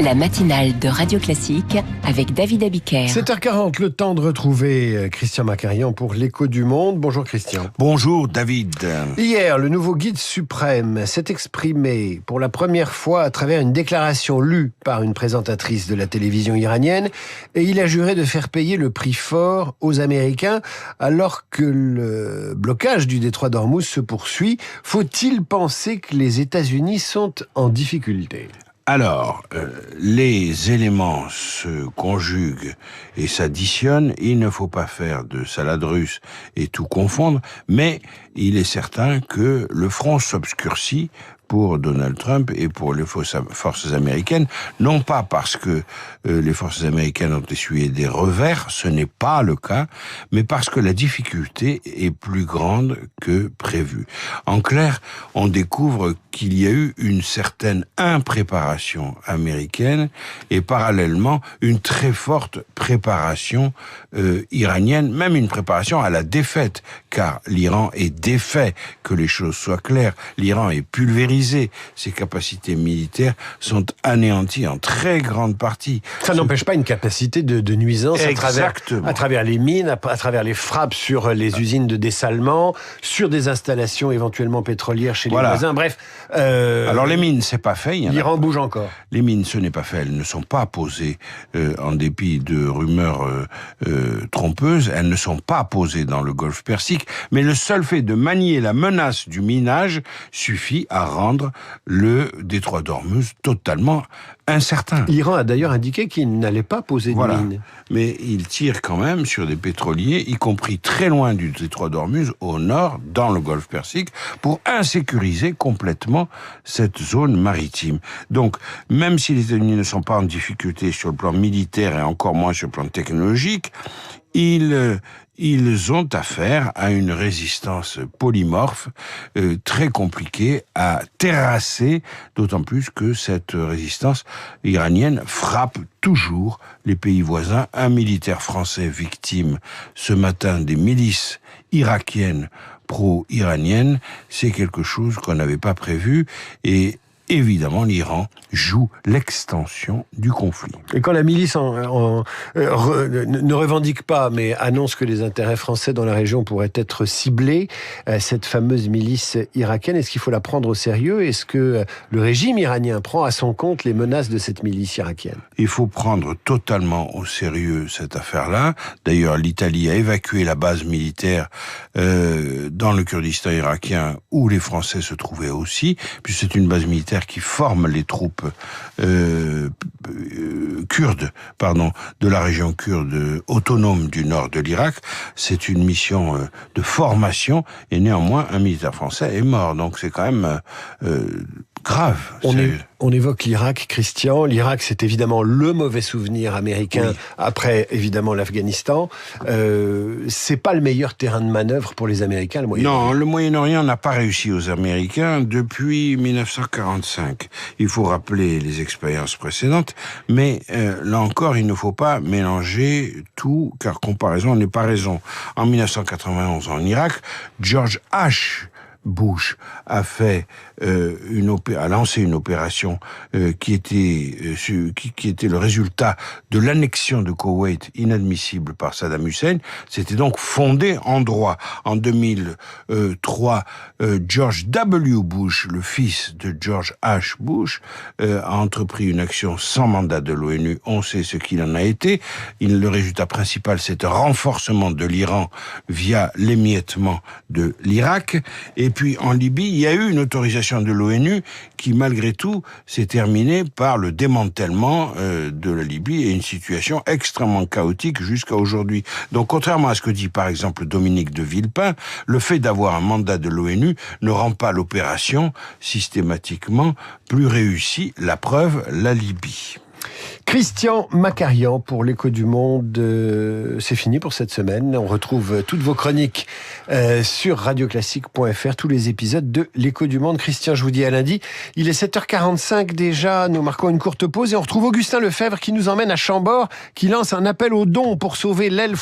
La matinale de Radio Classique avec David Abiker. 7h40, le temps de retrouver Christian Macarian pour l'Écho du Monde. Bonjour Christian. Bonjour David. Hier, le nouveau guide suprême s'est exprimé pour la première fois à travers une déclaration lue par une présentatrice de la télévision iranienne, et il a juré de faire payer le prix fort aux Américains alors que le blocage du détroit d'Ormuz se poursuit. Faut-il penser que les États-Unis sont en difficulté ? Alors, les éléments se conjuguent et s'additionnent. Il ne faut pas faire de salade russe et tout confondre, mais il est certain que le front s'obscurcit pour Donald Trump et pour les forces américaines, non pas parce que les forces américaines ont essuyé des revers, ce n'est pas le cas, mais parce que la difficulté est plus grande que prévu. En clair, on découvre qu'il y a eu une certaine impréparation américaine et parallèlement une très forte préparation iranienne, même une préparation à la défaite, car l'Iran est défait, que les choses soient claires. L'Iran est pulvérisé. Ses capacités militaires sont anéanties en très grande partie. Ça n'empêche pas une capacité de nuisance à travers les mines, à travers les frappes sur les usines de dessalement, sur des installations éventuellement pétrolières chez les voisins. Bref. Alors les mines, c'est pas fait. L'Iran bouge encore. Les mines, ce n'est pas fait. Elles ne sont pas posées en dépit de rumeurs trompeuses. Elles ne sont pas posées dans le Golfe Persique. Mais le seul fait de manier la menace du minage suffit à rendre le détroit d'Ormuz totalement incertain. L'Iran a d'ailleurs indiqué qu'il n'allait pas poser de mines. Mais il tire quand même sur des pétroliers, y compris très loin du détroit d'Ormuz, au nord, dans le Golfe Persique, pour insécuriser complètement cette zone maritime. Donc, même si les États-Unis ne sont pas en difficulté sur le plan militaire et encore moins sur le plan technologique, ils ont affaire à une résistance polymorphe très compliquée à terrasser, d'autant plus que cette résistance iranienne frappe toujours les pays voisins. Un militaire français victime ce matin des milices irakiennes pro-iraniennes, c'est quelque chose qu'on n'avait pas prévu, et évidemment, l'Iran joue l'extension du conflit. Et quand la milice ne revendique pas, mais annonce que les intérêts français dans la région pourraient être ciblés, cette fameuse milice irakienne, est-ce qu'il faut la prendre au sérieux ? Est-ce que le régime iranien prend à son compte les menaces de cette milice irakienne ? Il faut prendre totalement au sérieux cette affaire-là. D'ailleurs, l'Italie a évacué la base militaire dans le Kurdistan irakien, où les Français se trouvaient aussi, puis c'est une base militaire qui forme les troupes kurdes, de la région kurde autonome du nord de l'Irak. C'est une mission de formation, et néanmoins un militaire français est mort. Donc c'est quand même grave. On évoque l'Irak, Christian. L'Irak, c'est évidemment le mauvais souvenir américain, après évidemment l'Afghanistan. C'est pas le meilleur terrain de manœuvre pour les Américains, le Moyen-Orient. Non, le Moyen-Orient n'a pas réussi aux Américains depuis 1945. Il faut rappeler les expériences précédentes, mais là encore, il ne faut pas mélanger tout, car comparaison n'est pas raison. En 1991, en Irak, George H. Bush a lancé une opération qui était le résultat de l'annexion de Koweït, inadmissible par Saddam Hussein. C'était donc fondé en droit. En 2003, George W. Bush, le fils de George H. Bush, a entrepris une action sans mandat de l'ONU. On sait ce qu'il en a été. Le résultat principal, c'est un renforcement de l'Iran via l'émiettement de l'Irak. Et puis en Libye, il y a eu une autorisation de l'ONU qui, malgré tout, s'est terminée par le démantèlement de la Libye et une situation extrêmement chaotique jusqu'à aujourd'hui. Donc, contrairement à ce que dit par exemple Dominique de Villepin, le fait d'avoir un mandat de l'ONU ne rend pas l'opération systématiquement plus réussie. La preuve, la Libye. Christian Macarian pour l'Écho du Monde. C'est fini pour cette semaine. On retrouve toutes vos chroniques sur radioclassique.fr, tous les épisodes de l'Écho du Monde. Christian, je vous dis à lundi. Il est 7h45 déjà. Nous marquons une courte pause et on retrouve Augustin Lefebvre qui nous emmène à Chambord, qui lance un appel aux dons pour sauver l'aile